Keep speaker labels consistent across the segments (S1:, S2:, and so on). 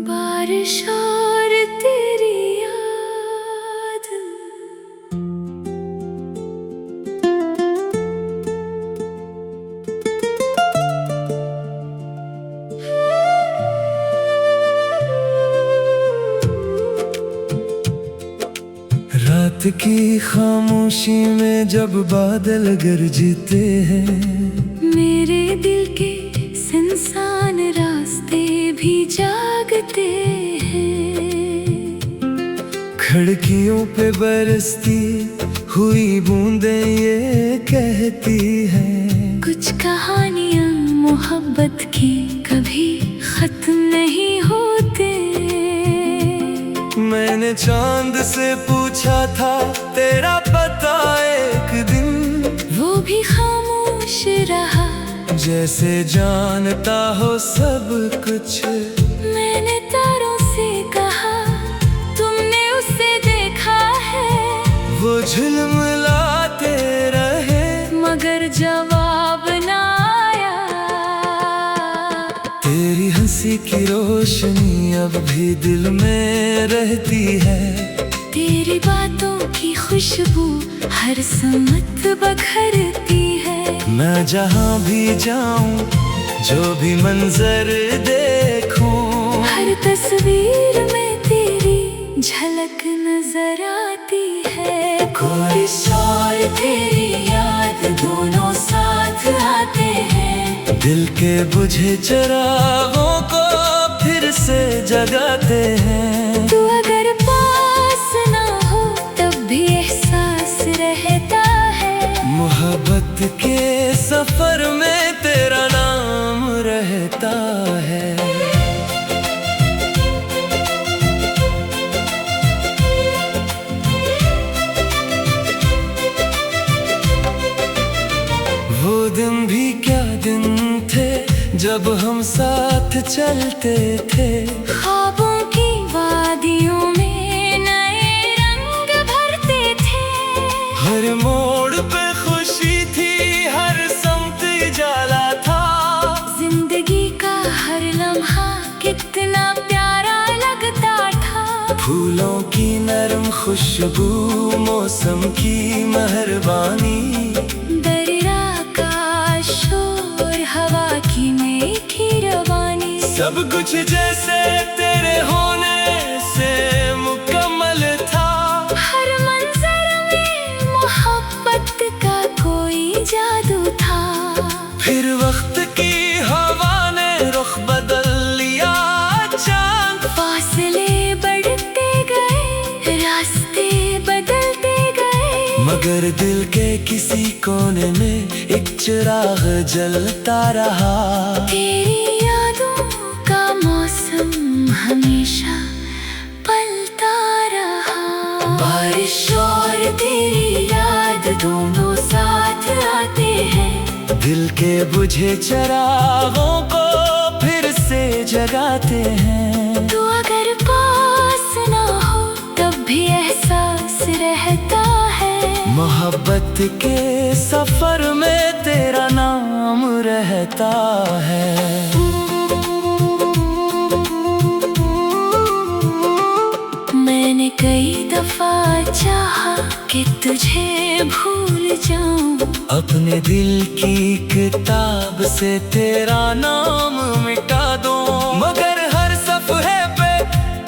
S1: बारिश और तेरी याद,
S2: रात की खामोशी में जब बादल गरजते हैं,
S1: मेरे दिल के सुनसान रास्ते भी जागते हैं।
S2: खिड़कियों पे बरसती हुई बूंदें ये कहती हैं,
S1: कुछ कहानियां मोहब्बत की कभी खत्म नहीं होते।
S2: मैंने चांद से पूछा था तेरा पता एक दिन,
S1: वो भी खामोश रहा
S2: जैसे जानता हो सब कुछ।
S1: मैंने तारों से कहा तुमने उसे देखा है,
S2: वो झिलमिलाते रहे
S1: मगर जवाब ना आया।
S2: तेरी हंसी की रोशनी अब भी दिल में रहती है,
S1: तेरी बातों की खुशबू हर समत बखरती है।
S2: मैं जहाँ भी जाऊँ जो भी मंजर देखूं,
S1: हर तस्वीर में तेरी झलक नजर आती है। कोई और तेरी याद दोनों साथ आते हैं,
S2: दिल के बुझे चिरागों को फिर से जगाते हैं।
S1: तू अगर पास ना हो तब भी एहसास रहता है,
S2: मोहब्बत के सफर में तेरा नाम रहता है। वो दिन भी क्या दिन थे जब हम साथ चलते थे,
S1: ख्वाबों की वादियों में नए रंग भरते थे।
S2: हर मोड़ पे खुशी थी, हर संत उजाला था।
S1: जिंदगी का हर लम्हा कितना प्यारा लगता था।
S2: फूलों की नरम खुशबू, मौसम की मेहरबानी,
S1: दरिया का शोर, हवा की मीठी रवानी,
S2: सब कुछ जैसे तेरे होने से मुकम्मल था।
S1: हर मंजर में मोहब्बत का कोई जादू था।
S2: फिर वक्त की हवा ने रुख बदल लिया, चांद
S1: फासले बढ़ते गए, रास्ते बदलते गए,
S2: मगर दिल के किसी कोने में एक चिराग जलता रहा।
S1: तेरी यादों का मौसम हमेशा पलता रहा। बारिश और तेरी याद दोनों साथ आते हैं,
S2: दिल के बुझे चिरागों को फिर से जगाते हैं।
S1: तू अगर पास ना हो तब भी एहसास रहता है,
S2: मोहब्बत के सफर में तेरा नाम रहता है।
S1: मैंने कई दफा चाहा कि तुझे भूल जाऊं,
S2: अपने दिल की किताब से तेरा नाम मिटा दूं, मगर हर सफ़हे पे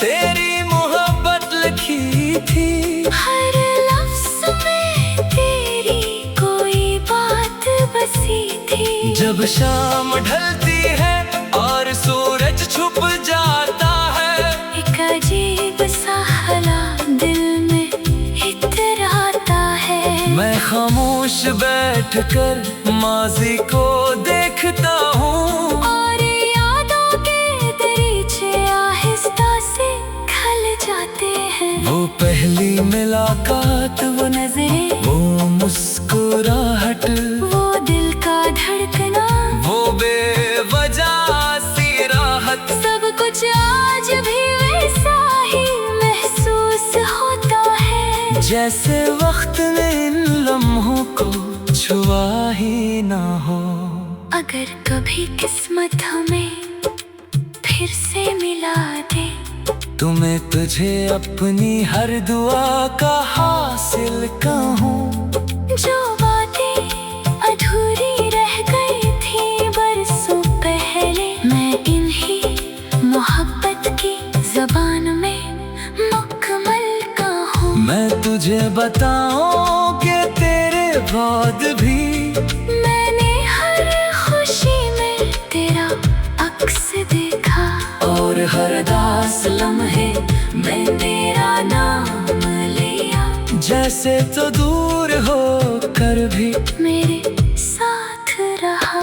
S2: तेरी मोहब्बत लिखी थी।
S1: हर लफ्ज़ में तेरी कोई बात बसी थी।
S2: जब शाम ढलती है और सूरज छुप जाता है,
S1: एक अजीब सा हला दिल में इतराता है।
S2: मैं खामोश बैठकर माजी को देखता हूँ,
S1: और यादों के दरीचे आहिस्ता से खल जाते हैं।
S2: वो पहली मुलाकात,
S1: वो नजरें,
S2: वो मुस्कुराहट,
S1: वो दिल का धड़कना,
S2: वो बेवजह सी राहत,
S1: सब कुछ आज भी वैसा ही महसूस होता है।
S2: जैसे वक्त ने इन लम्हों को छुआ ही ना हो।
S1: अगर कभी किस्मत हमें फिर से मिला दे,
S2: तो मैं तुझे अपनी हर दुआ का हासिल कहूँ।
S1: जो बातें अधूरी रह गई थी बरसों पहले, मैं इन्हीं मोहब्बत की ज़बान में मुकम्मल कहूँ।
S2: मैं तुझे बताऊं कि तेरे बाद भी
S1: मैंने हर खुशी में तेरा अक्स देखा,
S2: और हर दास लम्हे में तेरा नाम लिया। जैसे तो दूर हो कर भी
S1: मेरे साथ रहा।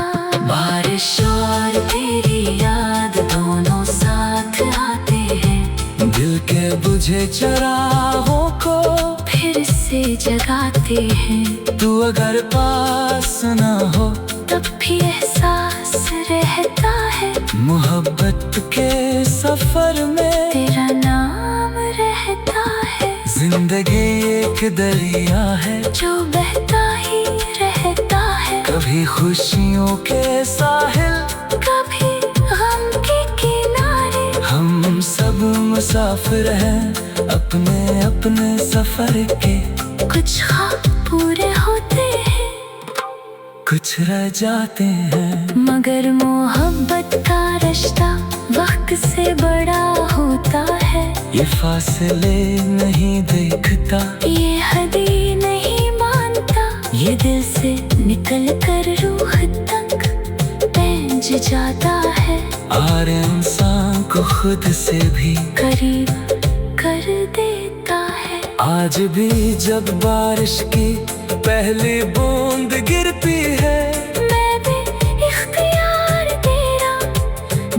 S2: बारिश और तेरी याद दोनों साथ आते हैं, दिल के बुझे चरागों को
S1: फिर से जगाते हैं।
S2: तू अगर पास ना हो
S1: तब भी एहसास रहता है,
S2: मोहब्बत के सफर में
S1: तेरा नाम रहता है।
S2: जिंदगी एक दरिया है
S1: जो बहता ही रहता है,
S2: कभी खुशियों के साहिल,
S1: कभी गम के किनारे।
S2: हम सब मुसाफिर हैं अपने अपने सफर के।
S1: कुछ ख्वाब पूरे होते हैं,
S2: कुछ रह जाते हैं,
S1: मगर मोहब्बत का रिश्ता वक्त से बड़ा होता है।
S2: ये फासले नहीं देखता,
S1: ये हदी नहीं मानता, ये दिल से निकल कर रूह तक पहुंच जाता है।
S2: और इंसान को खुद से भी
S1: करीब कर देता है।
S2: आज भी जब बारिश की पहली बूंद गिरती है,
S1: मैं भी इख्तियार तेरा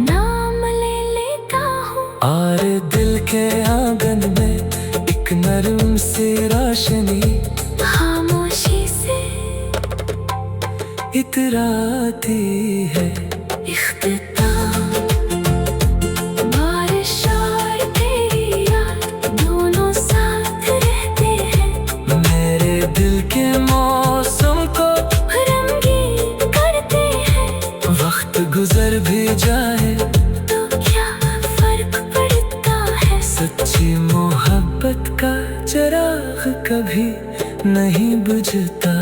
S1: नाम ले लेता हूँ।
S2: और दिल के आंगन में एक नरम सी रोशनी
S1: खामोशी से
S2: इतराती है।
S1: इख्तिताम, बारिश और तेरी याद दोनों साथ रहते हैं,
S2: मेरे दिल के मौसम को
S1: रंगीन करते हैं।
S2: वक्त गुजर भी जाए
S1: तो क्या फर्क पड़ता है,
S2: सच्ची मोहब्बत का चिराग कभी नहीं बुझता।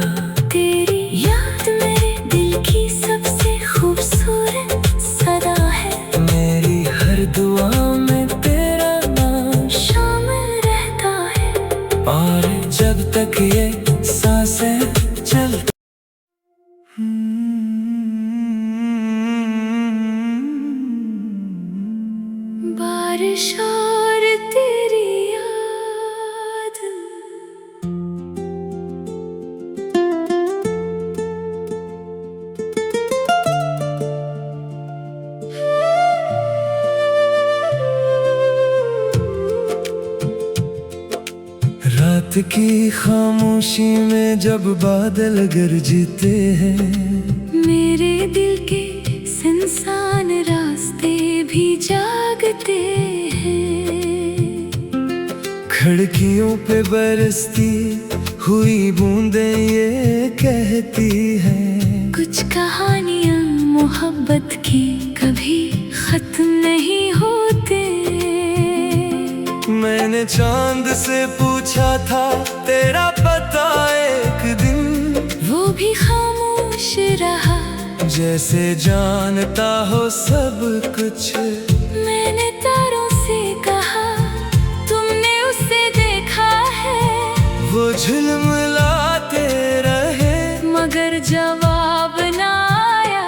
S1: तेरी याद मेरे दिल की सबसे खूबसूरत सदा है।
S2: मेरी हर दुआ में तेरा नाम
S1: शामिल रहता है,
S2: और जब तक ये सांसें चल
S1: बारिश और तेरी याद।
S2: रात की खामोशी में जब बादल गरजते हैं,
S1: मेरे दिल के सुनसान रास्ते भी जागते हैं।
S2: खिड़कियों पे बरसती हुई बूंदें ये कहती हैं,
S1: कुछ कहानियां मोहब्बत की कभी खत्म नहीं होते।
S2: मैंने चांद से पूछा था तेरा पता एक दिन,
S1: वो भी खामोश रहा,
S2: जैसे जानता हो सब कुछ।
S1: मैंने तारों से कहा तुमने उसे देखा है,
S2: वो झिलमिलाते रहे
S1: मगर जवाब ना आया।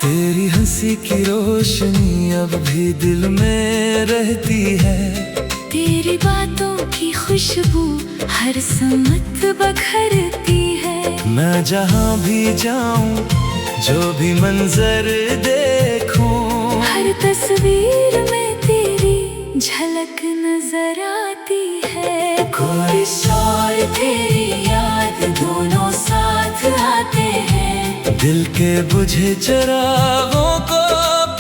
S2: तेरी हंसी की रोशनी अब भी दिल में रहती है,
S1: तेरी बातों की खुशबू हर सम्मत बखरती है।
S2: मैं जहाँ भी जाऊं जो भी मंजर देखूं,
S1: हर तस्वीर में तेरी झलक नजर आती है।
S2: कोई
S1: और तेरी याद दोनों साथ आते हैं,
S2: दिल के बुझे चिरागों को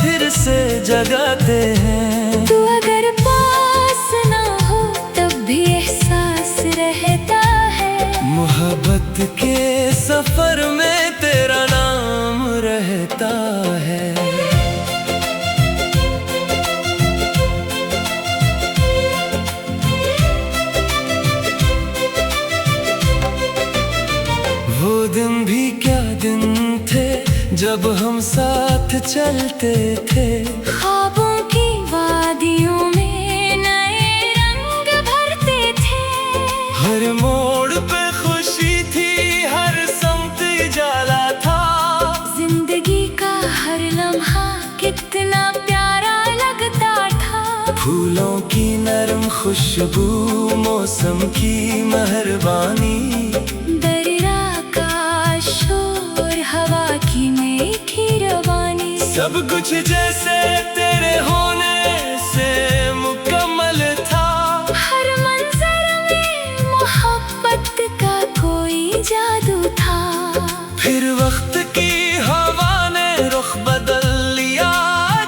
S2: फिर से जगाते हैं।
S1: तू अगर पास ना हो तब भी एहसास रहता है,
S2: मोहब्बत के सफर में तेरा नाम रहता है। वो दिन भी क्या दिन थे जब हम साथ चलते थे,
S1: ख्वाबों की वादियों में नए रंग भरते थे।
S2: हर मोड़ पे खुशी थी, हर समत उजाला था।
S1: जिंदगी का हर लम्हा कितना प्यारा लगता था।
S2: फूलों की नरम खुशबू, मौसम की मेहरबानी,
S1: दरिया का शोर, हवा की मीठी रवानी,
S2: सब कुछ जैसे तेरे होने से मुकम्मल था।
S1: हर मंजर में मोहब्बत का कोई जादू था।
S2: फिर वक्त की हवा ने रुख बदल लिया,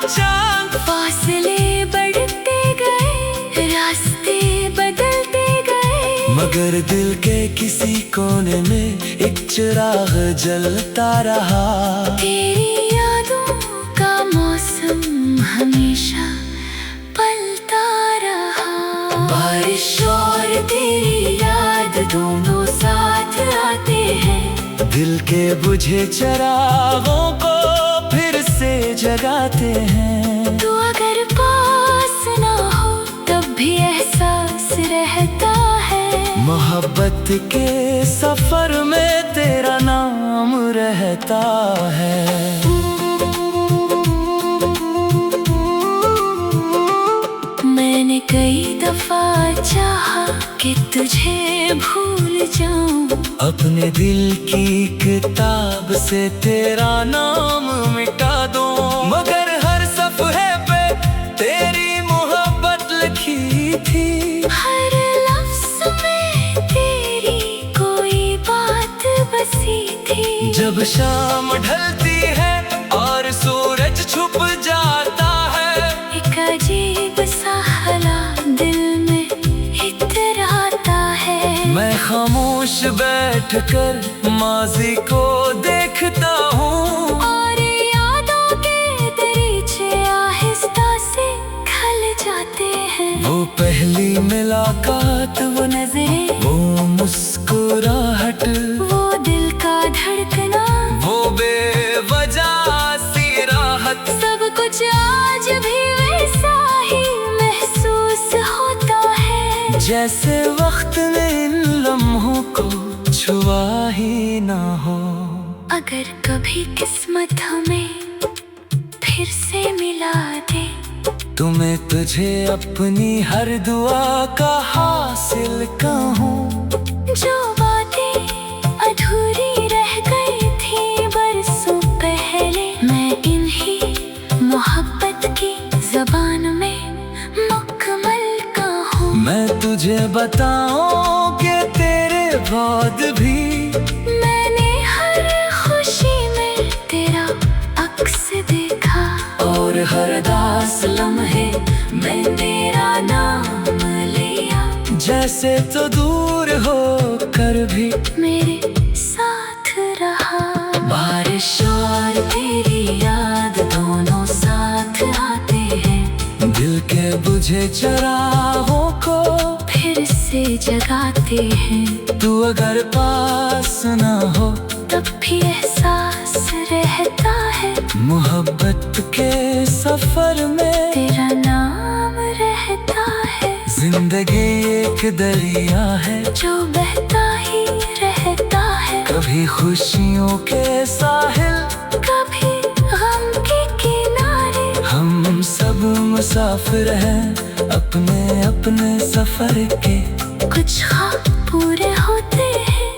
S2: चांद
S1: फासले बढ़ते गए, रास्ते बदलते गए,
S2: मगर दिल के किसी कोने में एक चिराग जलता रहा।
S1: तेरी यादों का मौसम हमेशा पलता रहा। बारिश और तेरी याद दोनों साथ आते हैं,
S2: दिल के बुझे चिरागों को फिर से जगाते हैं।
S1: तू अगर पास ना हो तब भी एहसास रहता है।
S2: मोहब्बत के सफर में तेरा नाम रहता है।
S1: मैंने कई दफा चाहा कि तुझे भूल जाऊं,
S2: अपने दिल की किताब से तेरा नाम मिटा दूं, मगर हर सफ़हे पे तेरी मोहब्बत लिखी थी।
S1: हर लफ्ज़ में तेरी कोई बात बसी थी।
S2: जब शाम ढलती है और सूरज छुप जाता है,
S1: एक अजीब सा हला दिल में इतराता है।
S2: मैं खामोश बैठकर माजी को देखता हूँ,
S1: और यादों के दरीचे आहिस्ता से खल जाते हैं।
S2: वो पहली मुलाकात,
S1: वो नजरें,
S2: वो मुस्कुराहट,
S1: वो दिल का धड़कना,
S2: वो बेवजह सी राहत,
S1: सब कुछ आज भी वैसा ही महसूस होता है।
S2: जैसे वक्त ने इन लम्हों को छुआ ही ना हो।
S1: अगर कभी किस्मत हमें फिर से मिला दे,
S2: तुम्हें तुझे अपनी हर दुआ का हासिल कहूँ।
S1: जो बातें अधूरी रह गई थी बरसों पहले, मैं इन्हीं मोहब्बत की ज़बान में मुकम्मल कहूँ।
S2: मैं तुझे बताऊं कि तेरे बाद भी
S1: मैंने हर खुशी में तेरा अक्स देखा,
S2: और हर
S1: दास लम्हे में तेरा नाम लिया।
S2: जैसे तो दूर हो कर भी
S1: मेरे साथ रहा। बारिश और तेरी याद दोनों साथ आते हैं,
S2: दिल के बुझे चिरागों को
S1: फिर से जगाते हैं।
S2: तू अगर पास ना हो
S1: तब भी एहसास रहता है।
S2: मोहब्बत के सफर में
S1: तेरा नाम रहता है।
S2: जिंदगी एक दरिया है
S1: जो बहता ही रहता है,
S2: कभी खुशियों के साहिल,
S1: कभी गम के किनारे।
S2: हम सब मुसाफिर हैं अपने अपने सफर के।
S1: कुछ ख्वाब पूरे होते हैं,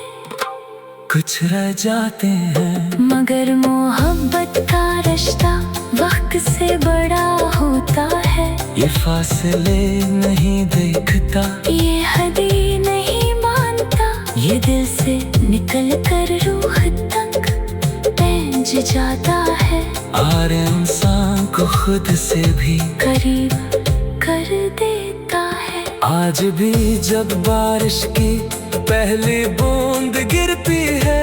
S2: कुछ रह जाते हैं,
S1: मगर मोहब्बत का रिश्ता वक्त से बड़ा होता है।
S2: ये फासले नहीं देखता,
S1: ये हदी नहीं मानता, ये दिल से निकल कर रूह तक पहुंच जाता है।
S2: और इंसान को खुद से भी
S1: करीब कर देता है।
S2: आज भी जब बारिश की पहली बूंद गिरती है,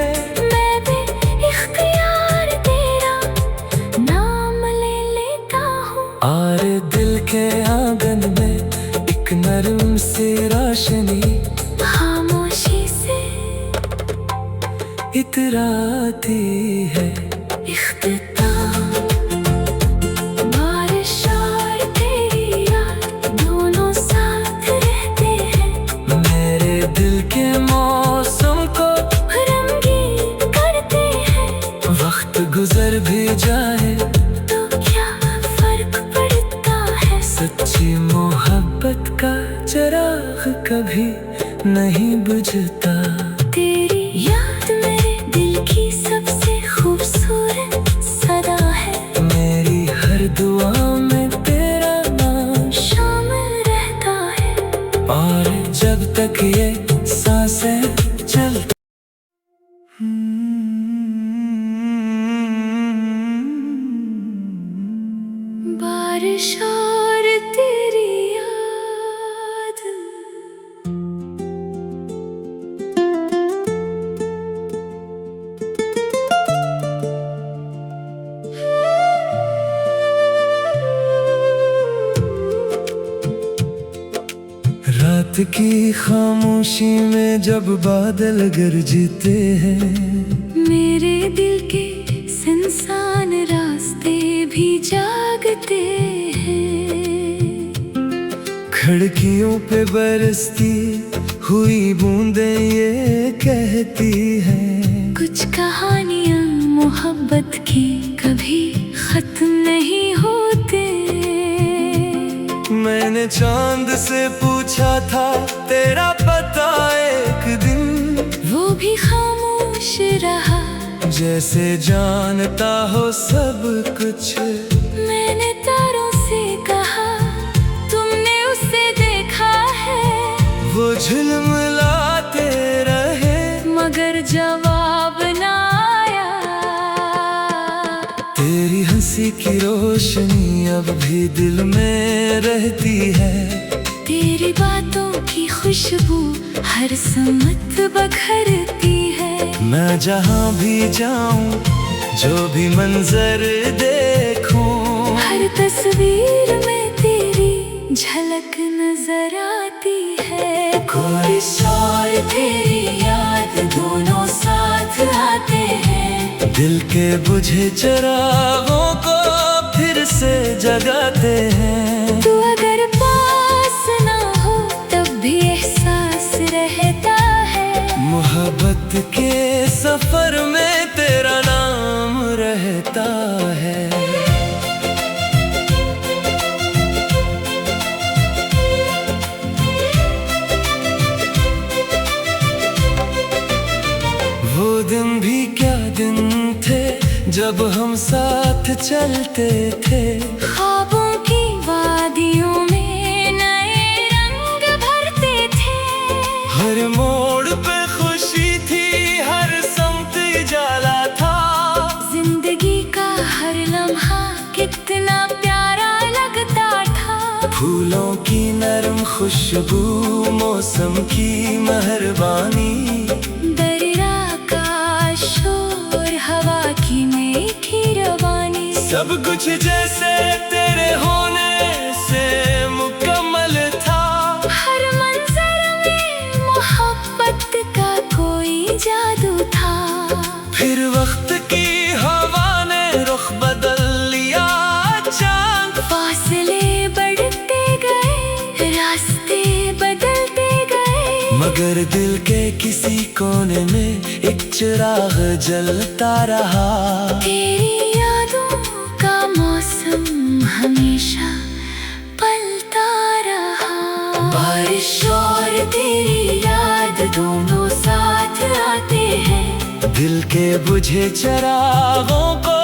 S2: इतराती है।
S1: इख्तिताम, बारिश और तेरी याद दोनों साथ रहते हैं।
S2: मेरे दिल के मौसम को
S1: रंगीन करते हैं।
S2: वक्त गुजर भी जाए
S1: तो क्या फर्क पड़ता है।
S2: सच्ची मोहब्बत का चिराग कभी नहीं बुझता।
S1: तेरी याद मेरे दिल की सबसे खूबसूरत सदा है।
S2: मेरी हर दुआ में तेरा नाम
S1: शामिल रहता है।
S2: और जब तक ये सांसें चलती।
S1: बारिश और तेरी याद।
S2: रात की खामोशी में जब बादल गरजते हैं,
S1: मेरे दिल के सुनसान रास्ते भी जागते हैं।
S2: खिड़कियों पे बरसती हुई बूंदें ये कहती हैं,
S1: कुछ कहानियां मोहब्बत की कभी खत्म नहीं होते।
S2: मैंने चांद से पूछा था तेरा पता एक दिन,
S1: वो भी खामोश रहा
S2: जैसे जानता हो सब कुछ।
S1: मैंने तारों से कहा तुमने उसे देखा है।
S2: वो झिलमिलाते रहे
S1: मगर जवाब ना आया।
S2: तेरी हंसी की रोशनी अब भी दिल में रहती है।
S1: तेरी बातों की खुशबू हर समत बखरती है।
S2: मैं जहाँ भी जाऊं जो भी मंजर देखूं,
S1: हर तस्वीर में तेरी झलक नजर आती है। कोई और तेरी याद दोनों साथ आते हैं।
S2: दिल के बुझे चिरागों को फिर से जगाते हैं।
S1: तू अगर पास ना हो तब भी एहसास रहता है।
S2: मोहब्बत के सफर में तेरा नाम रहता है। वो दिन भी क्या दिन थे जब हम साथ चलते थे।
S1: ख्वाबों की वादियों में नए रंग भरते थे।
S2: हर मोड़ पे खुशी थी, हर समत उजाला था।
S1: जिंदगी का हर लम्हा कितना प्यारा लगता था।
S2: फूलों की नरम खुशबू, मौसम की मेहरबानी,
S1: दरिया का शोर, हवा की मीठी रवानी,
S2: सब कुछ जैसे तेरे होने से मुकम्मल था।
S1: हर मंजर में मोहब्बत का कोई जादू था।
S2: फिर वक्त की हवा ने रुख बदल लिया अचानक।
S1: फासले बढ़ते गए, रास्ते बदलते गए,
S2: मगर दिल के किसी कोने में एक चिराग जलता रहा।
S1: तेरी यादों का मौसम हमेशा पलता रहा। बारिश और तेरी याद दोनों साथ आते हैं।
S2: दिल के बुझे चिरागों को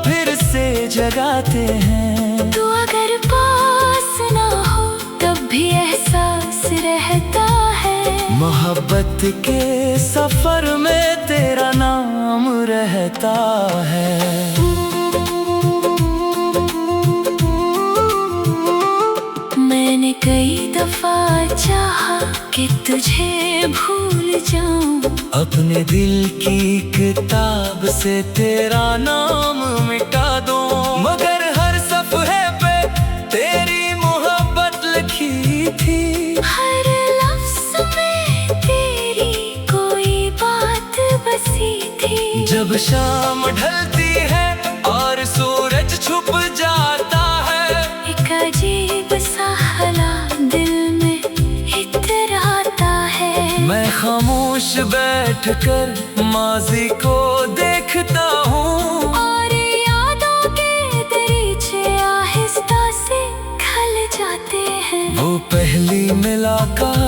S2: फिर से जगाते हैं।
S1: तू अगर पास ना हो तब भी एहसास रहता है।
S2: मोहब्बत के सफर में तेरा नाम रहता है।
S1: मैंने कई दफा चाहा कि तुझे भूल जाऊं।
S2: अपने दिल की किताब से तेरा नाम मिटा दूं, मगर हर सफ़हे पे तेरी मोहब्बत लिखी थी।
S1: हर लफ्ज़ में तेरी कोई बात बसी थी।
S2: शाम ढलती है और सूरज छुप जाता है।
S1: एक अजीब सा ख्याल दिल में इतराता है।
S2: मैं खामोश बैठकर माजी को देखता हूँ
S1: और यादों के दरीचे आहिस्ता से खल जाते हैं।
S2: वो पहली मुलाकात